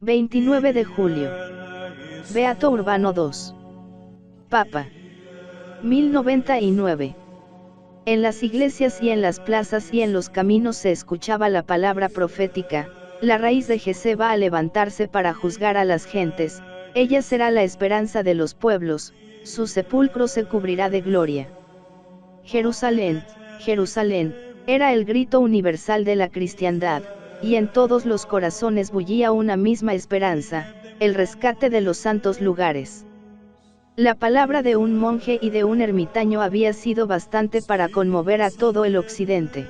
29 de julio. Beato Urbano II. Papa. 1099. En las iglesias y en las plazas y en los caminos se escuchaba la palabra profética: la raíz de Jesé va a levantarse para juzgar a las gentes, ella será la esperanza de los pueblos, su sepulcro se cubrirá de gloria. Jerusalén, Jerusalén, era el grito universal de la cristiandad, y en todos los corazones bullía una misma esperanza: el rescate de los santos lugares. La palabra de un monje y de un ermitaño había sido bastante para conmover a todo el occidente.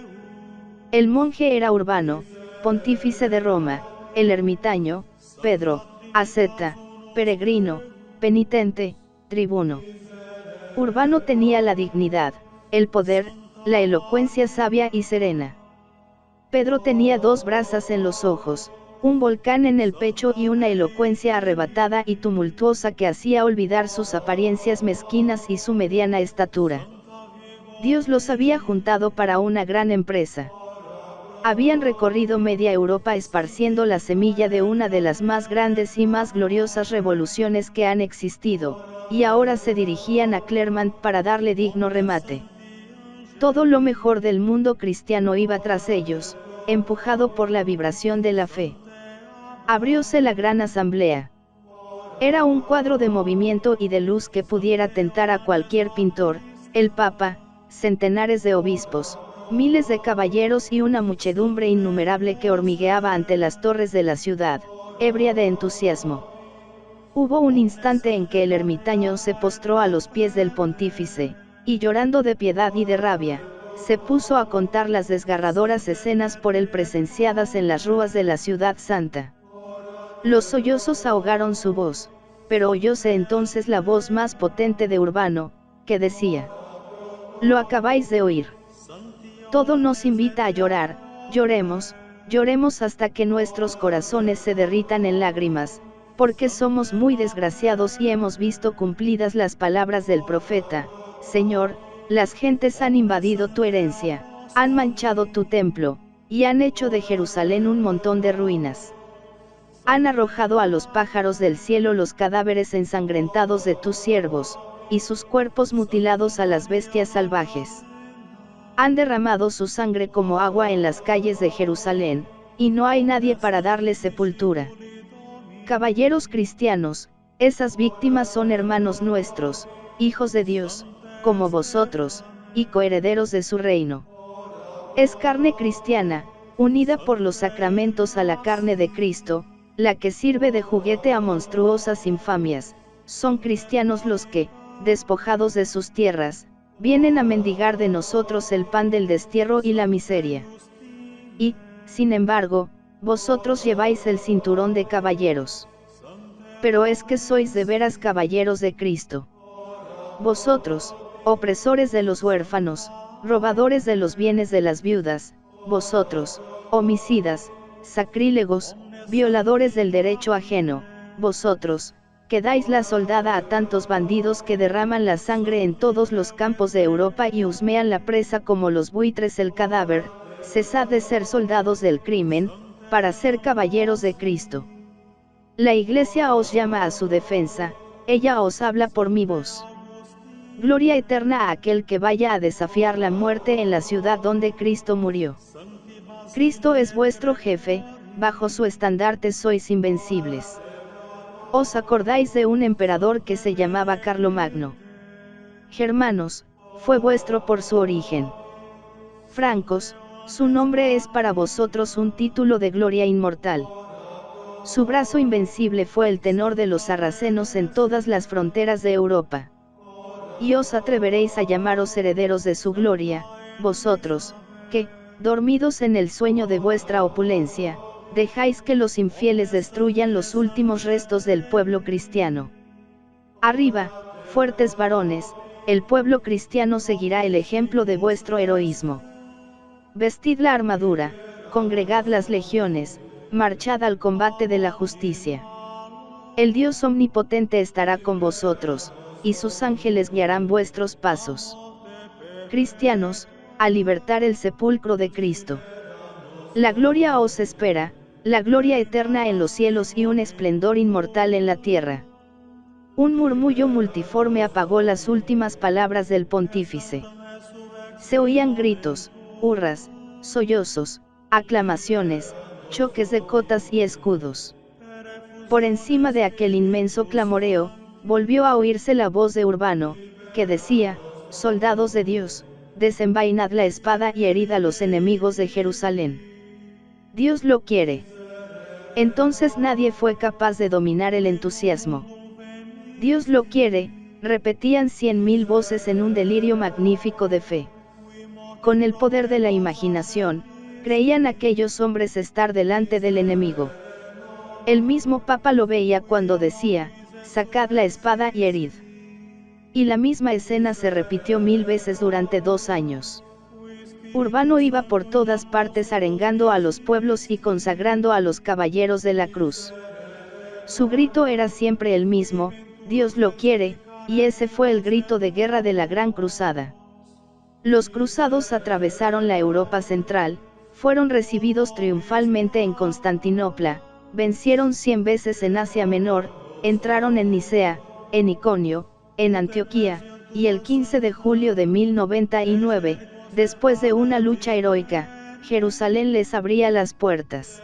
El monje era Urbano, pontífice de Roma; el ermitaño, Pedro, asceta, peregrino, penitente, tribuno. Urbano tenía la dignidad, el poder, la elocuencia sabia y serena. Pedro tenía dos brasas en los ojos, un volcán en el pecho y una elocuencia arrebatada y tumultuosa que hacía olvidar sus apariencias mezquinas y su mediana estatura. Dios los había juntado para una gran empresa. Habían recorrido media Europa esparciendo la semilla de una de las más grandes y más gloriosas revoluciones que han existido, y ahora se dirigían a Clermont para darle digno remate. Todo lo mejor del mundo cristiano iba tras ellos, empujado por la vibración de la fe. Abrióse la gran asamblea. Era un cuadro de movimiento y de luz que pudiera tentar a cualquier pintor: el Papa, centenares de obispos, miles de caballeros y una muchedumbre innumerable que hormigueaba ante las torres de la ciudad, ebria de entusiasmo. Hubo un instante en que el ermitaño se postró a los pies del pontífice, y llorando de piedad y de rabia, se puso a contar las desgarradoras escenas por él presenciadas en las rúas de la ciudad santa. Los sollozos ahogaron su voz, pero oyóse entonces la voz más potente de Urbano, que decía: «Lo acabáis de oír. Todo nos invita a llorar, lloremos, lloremos hasta que nuestros corazones se derritan en lágrimas, porque somos muy desgraciados y hemos visto cumplidas las palabras del profeta: Señor, las gentes han invadido tu herencia, han manchado tu templo, y han hecho de Jerusalén un montón de ruinas. Han arrojado a los pájaros del cielo los cadáveres ensangrentados de tus siervos, y sus cuerpos mutilados a las bestias salvajes. Han derramado su sangre como agua en las calles de Jerusalén, y no hay nadie para darle sepultura. Caballeros cristianos, esas víctimas son hermanos nuestros, hijos de Dios, como vosotros, y coherederos de su reino. Es carne cristiana, unida por los sacramentos a la carne de Cristo, la que sirve de juguete a monstruosas infamias. Son cristianos los que, despojados de sus tierras, vienen a mendigar de nosotros el pan del destierro y la miseria. Y, sin embargo, vosotros lleváis el cinturón de caballeros. Pero es que sois de veras caballeros de Cristo. Vosotros, opresores de los huérfanos, robadores de los bienes de las viudas, vosotros, homicidas, sacrílegos, violadores del derecho ajeno, vosotros, que dais la soldada a tantos bandidos que derraman la sangre en todos los campos de Europa y husmean la presa como los buitres el cadáver, cesad de ser soldados del crimen, para ser caballeros de Cristo. La Iglesia os llama a su defensa, ella os habla por mi voz. Gloria eterna a aquel que vaya a desafiar la muerte en la ciudad donde Cristo murió. Cristo es vuestro jefe, bajo su estandarte sois invencibles. ¿Os acordáis de un emperador que se llamaba Carlomagno? Germanos, fue vuestro por su origen. Francos, su nombre es para vosotros un título de gloria inmortal. Su brazo invencible fue el tenor de los sarracenos en todas las fronteras de Europa. Y os atreveréis a llamaros herederos de su gloria, vosotros, que, dormidos en el sueño de vuestra opulencia, dejáis que los infieles destruyan los últimos restos del pueblo cristiano. Arriba, fuertes varones, el pueblo cristiano seguirá el ejemplo de vuestro heroísmo. Vestid la armadura, congregad las legiones, marchad al combate de la justicia. El Dios omnipotente estará con vosotros, y sus ángeles guiarán vuestros pasos. Cristianos, a libertar el sepulcro de Cristo. La gloria os espera, la gloria eterna en los cielos y un esplendor inmortal en la tierra. Un murmullo multiforme apagó las últimas palabras del pontífice. Se oían gritos, hurras, sollozos, aclamaciones, choques de cotas y escudos. Por encima de aquel inmenso clamoreo, volvió a oírse la voz de Urbano, que decía: soldados de Dios, desenvainad la espada y herid a los enemigos de Jerusalén. Dios lo quiere. Entonces nadie fue capaz de dominar el entusiasmo. Dios lo quiere, repetían 100.000 voces en un delirio magnífico de fe. Con el poder de la imaginación, creían aquellos hombres estar delante del enemigo. El mismo Papa lo veía cuando decía: sacad la espada y herid. Y la misma escena se repitió 1000 veces durante 2 años. Urbano iba por todas partes arengando a los pueblos y consagrando a los caballeros de la cruz. Su grito era siempre el mismo: Dios lo quiere, y ese fue el grito de guerra de la Gran Cruzada. Los cruzados atravesaron la Europa central, fueron recibidos triunfalmente en Constantinopla, vencieron 100 veces en Asia Menor, entraron en Nicea, en Iconio, en Antioquía, y el 15 de julio de 1099, después de una lucha heroica, Jerusalén les abría las puertas.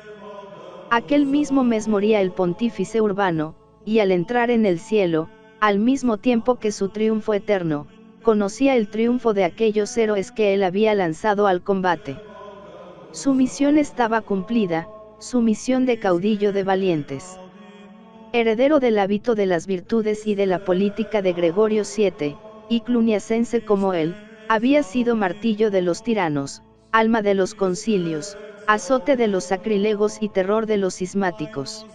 Aquel mismo mes moría el pontífice Urbano, y al entrar en el cielo, al mismo tiempo que su triunfo eterno, conocía el triunfo de aquellos héroes que él había lanzado al combate. Su misión estaba cumplida, su misión de caudillo de valientes. Heredero del hábito de las virtudes y de la política de Gregorio VII, y cluniacense como él, había sido martillo de los tiranos, alma de los concilios, azote de los sacrílegos y terror de los cismáticos.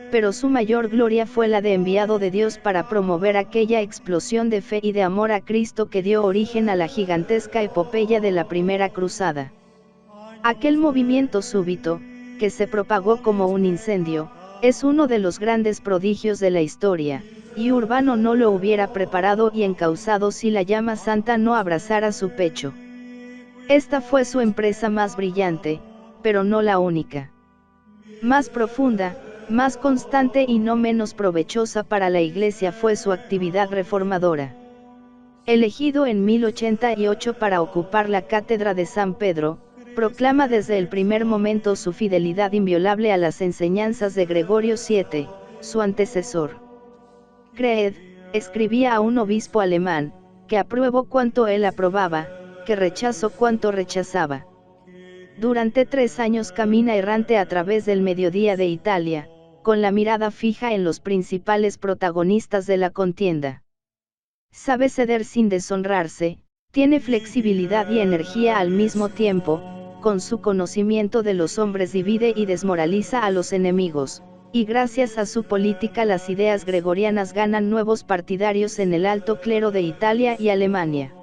Pero su mayor gloria fue la de enviado de Dios para promover aquella explosión de fe y de amor a Cristo que dio origen a la gigantesca epopeya de la Primera Cruzada. Aquel movimiento súbito, que se propagó como un incendio, es uno de los grandes prodigios de la historia, y Urbano no lo hubiera preparado y encauzado si la llama santa no abrazara su pecho. Esta fue su empresa más brillante, pero no la única. Más profunda, más constante y no menos provechosa para la Iglesia fue su actividad reformadora. Elegido en 1088 para ocupar la cátedra de San Pedro, proclama desde el primer momento su fidelidad inviolable a las enseñanzas de Gregorio VII, su antecesor. Creed, escribía a un obispo alemán, que apruebo cuanto él aprobaba, que rechazo cuanto rechazaba. Durante 3 años camina errante a través del mediodía de Italia, con la mirada fija en los principales protagonistas de la contienda. Sabe ceder sin deshonrarse, tiene flexibilidad y energía al mismo tiempo, con su conocimiento de los hombres divide y desmoraliza a los enemigos, y gracias a su política las ideas gregorianas ganan nuevos partidarios en el alto clero de Italia y Alemania.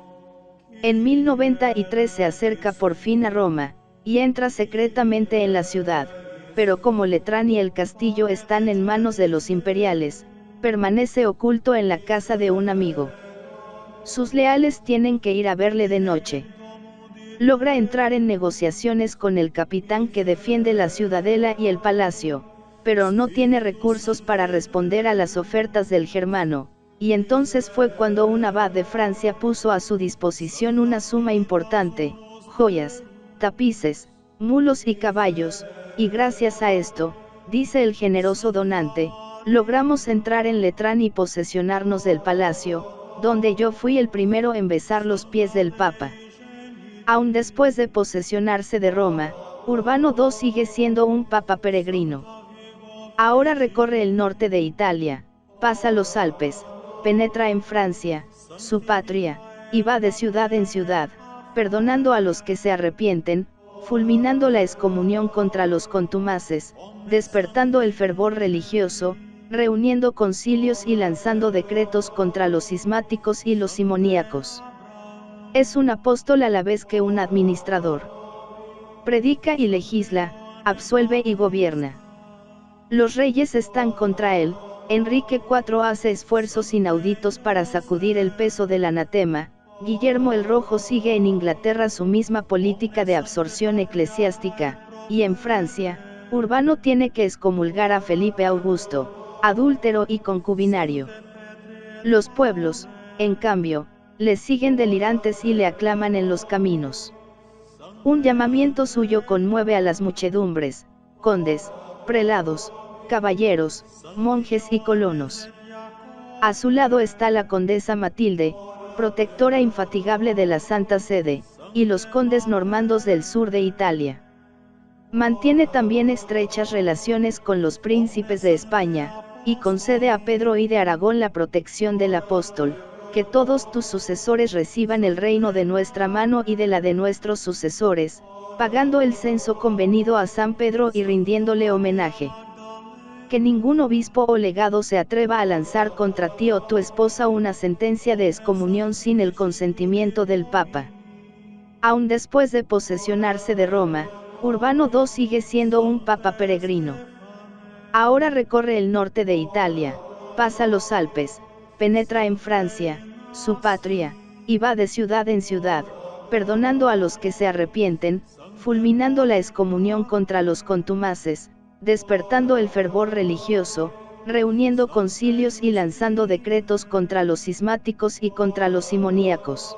En 1093 se acerca por fin a Roma, y entra secretamente en la ciudad, pero como Letrán y el castillo están en manos de los imperiales, permanece oculto en la casa de un amigo. Sus leales tienen que ir a verle de noche. Logra entrar en negociaciones con el capitán que defiende la ciudadela y el palacio, pero no tiene recursos para responder a las ofertas del germano, y entonces fue cuando un abad de Francia puso a su disposición una suma importante, joyas, tapices, mulos y caballos, y gracias a esto, dice el generoso donante, logramos entrar en Letrán y posesionarnos del palacio, donde yo fui el primero en besar los pies del Papa. Aun después de posesionarse de Roma, Urbano II sigue siendo un papa peregrino. Ahora recorre el norte de Italia, pasa los Alpes, penetra en Francia, su patria, y va de ciudad en ciudad, perdonando a los que se arrepienten, fulminando la excomunión contra los contumaces, despertando el fervor religioso, reuniendo concilios y lanzando decretos contra los cismáticos y los simoníacos. Es un apóstol a la vez que un administrador. Predica y legisla, absuelve y gobierna. Los reyes están contra él, Enrique IV hace esfuerzos inauditos para sacudir el peso del anatema, Guillermo el Rojo sigue en Inglaterra su misma política de absorción eclesiástica, y en Francia, Urbano tiene que excomulgar a Felipe Augusto, adúltero y concubinario. Los pueblos, en cambio, le siguen delirantes y le aclaman en los caminos. Un llamamiento suyo conmueve a las muchedumbres, condes, prelados, caballeros, monjes y colonos. A su lado está la condesa Matilde, protectora infatigable de la Santa Sede, y los condes normandos del sur de Italia. Mantiene también estrechas relaciones con los príncipes de España, y concede a Pedro I de Aragón la protección del apóstol, que todos tus sucesores reciban el reino de nuestra mano y de la de nuestros sucesores, pagando el censo convenido a San Pedro y rindiéndole homenaje. Que ningún obispo o legado se atreva a lanzar contra ti o tu esposa una sentencia de excomunión sin el consentimiento del Papa. Aun después de posesionarse de Roma, Urbano II sigue siendo un papa peregrino. Ahora recorre el norte de Italia, pasa los Alpes, penetra en Francia, su patria, y va de ciudad en ciudad, perdonando a los que se arrepienten, fulminando la excomunión contra los contumaces, despertando el fervor religioso, reuniendo concilios y lanzando decretos contra los cismáticos y contra los simoníacos.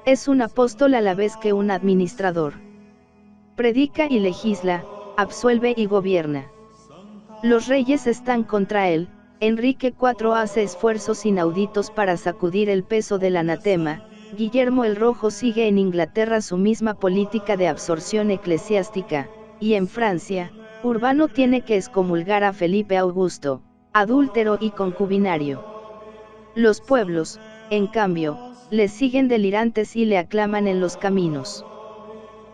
Es un apóstol a la vez que un administrador. Predica y legisla, absuelve y gobierna. Los reyes están contra él. Enrique IV hace esfuerzos inauditos para sacudir el peso del anatema. Guillermo el Rojo sigue en Inglaterra su misma política de absorción eclesiástica, y en Francia, Urbano tiene que excomulgar a Felipe Augusto, adúltero y concubinario. Los pueblos, en cambio, le siguen delirantes y le aclaman en los caminos.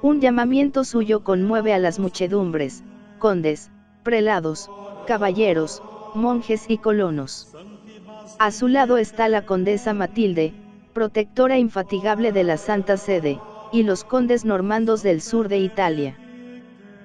Un llamamiento suyo conmueve a las muchedumbres, condes, prelados, caballeros, monjes y colonos. A su lado está la condesa Matilde, protectora infatigable de la Santa Sede, y los condes normandos del sur de Italia.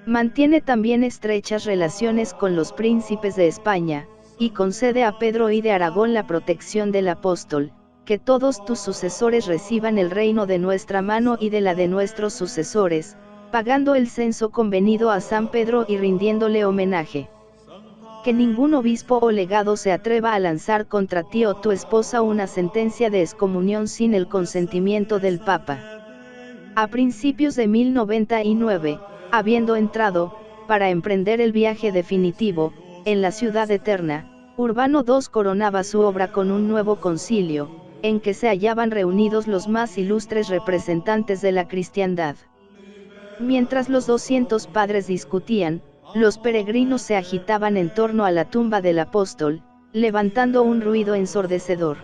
Mantiene también estrechas relaciones con los príncipes de España, y concede a Pedro I de Aragón la protección del apóstol, que todos tus sucesores reciban el reino de nuestra mano y de la de nuestros sucesores, pagando el censo convenido a San Pedro y rindiéndole homenaje. Que ningún obispo o legado se atreva a lanzar contra ti o tu esposa una sentencia de excomunión sin el consentimiento del Papa. A principios de 1099, habiendo entrado, para emprender el viaje definitivo, en la ciudad eterna, Urbano II coronaba su obra con un nuevo concilio, en que se hallaban reunidos los más ilustres representantes de la cristiandad. Mientras los 200 padres discutían, los peregrinos se agitaban en torno a la tumba del apóstol, levantando un ruido ensordecedor.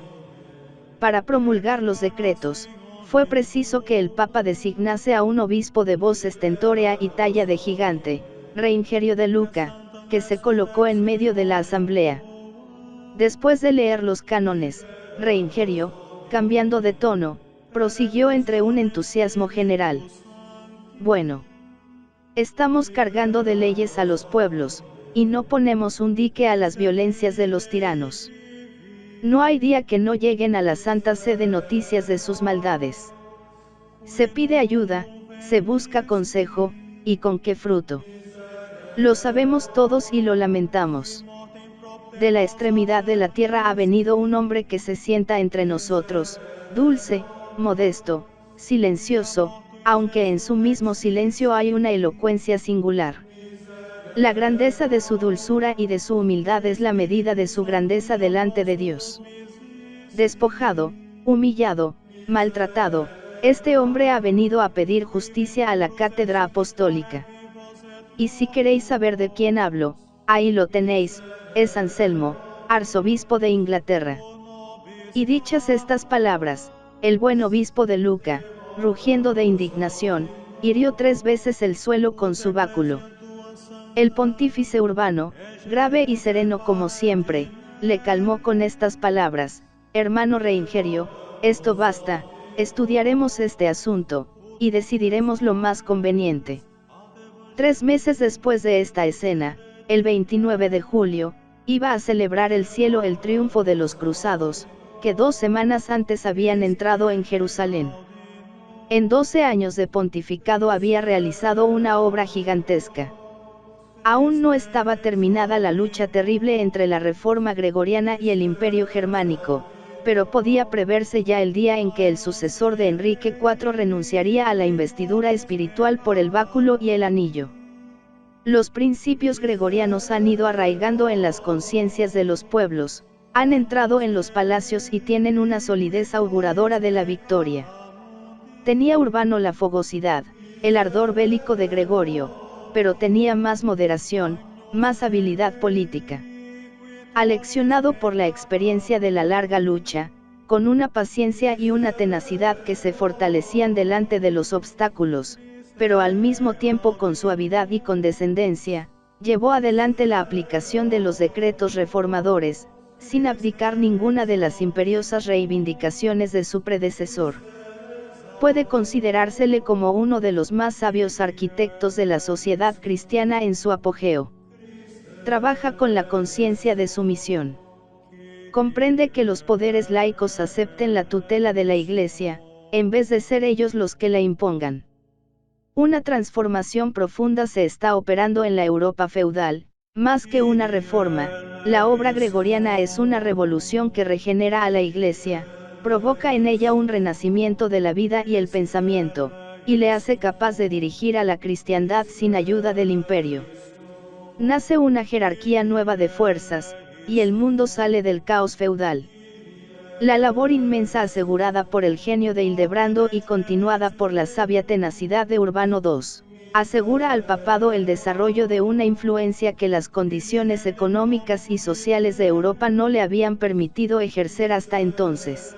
Para promulgar los decretos, fue preciso que el Papa designase a un obispo de voz estentórea y talla de gigante, Reingerio de Luca, que se colocó en medio de la asamblea. Después de leer los cánones, Reingerio, cambiando de tono, prosiguió entre un entusiasmo general. Bueno. Estamos cargando de leyes a los pueblos, y no ponemos un dique a las violencias de los tiranos. No hay día que no lleguen a la Santa Sede noticias de sus maldades. Se pide ayuda, se busca consejo, ¿y con qué fruto? Lo sabemos todos y lo lamentamos. De la extremidad de la tierra ha venido un hombre que se sienta entre nosotros, dulce, modesto, silencioso, aunque en su mismo silencio hay una elocuencia singular. La grandeza de su dulzura y de su humildad es la medida de su grandeza delante de Dios. Despojado, humillado, maltratado, este hombre ha venido a pedir justicia a la cátedra apostólica. Y si queréis saber de quién hablo, ahí lo tenéis, es Anselmo, arzobispo de Inglaterra. Y dichas estas palabras, el buen obispo de Luca, rugiendo de indignación, hirió 3 veces el suelo con su báculo. El pontífice Urbano, grave y sereno como siempre, le calmó con estas palabras: hermano Reingerio, esto basta, estudiaremos este asunto, y decidiremos lo más conveniente. 3 meses después de esta escena, el 29 de julio, iba a celebrar el cielo el triunfo de los cruzados, que 2 semanas antes habían entrado en Jerusalén. En 12 años de pontificado había realizado una obra gigantesca. Aún no estaba terminada la lucha terrible entre la Reforma Gregoriana y el Imperio Germánico, pero podía preverse ya el día en que el sucesor de Enrique IV renunciaría a la investidura espiritual por el báculo y el anillo. Los principios gregorianos han ido arraigando en las conciencias de los pueblos, han entrado en los palacios y tienen una solidez auguradora de la victoria. Tenía Urbano la fogosidad, el ardor bélico de Gregorio, pero tenía más moderación, más habilidad política. Aleccionado por la experiencia de la larga lucha, con una paciencia y una tenacidad que se fortalecían delante de los obstáculos, pero al mismo tiempo con suavidad y condescendencia, llevó adelante la aplicación de los decretos reformadores, sin abdicar ninguna de las imperiosas reivindicaciones de su predecesor. Puede considerársele como uno de los más sabios arquitectos de la sociedad cristiana en su apogeo. Trabaja con la conciencia de su misión. Comprende que los poderes laicos acepten la tutela de la Iglesia, en vez de ser ellos los que la impongan. Una transformación profunda se está operando en la Europa feudal, más que una reforma, la obra gregoriana es una revolución que regenera a la Iglesia, provoca en ella un renacimiento de la vida y el pensamiento, y le hace capaz de dirigir a la cristiandad sin ayuda del imperio. Nace una jerarquía nueva de fuerzas, y el mundo sale del caos feudal. La labor inmensa asegurada por el genio de Hildebrando y continuada por la sabia tenacidad de Urbano II, asegura al papado el desarrollo de una influencia que las condiciones económicas y sociales de Europa no le habían permitido ejercer hasta entonces.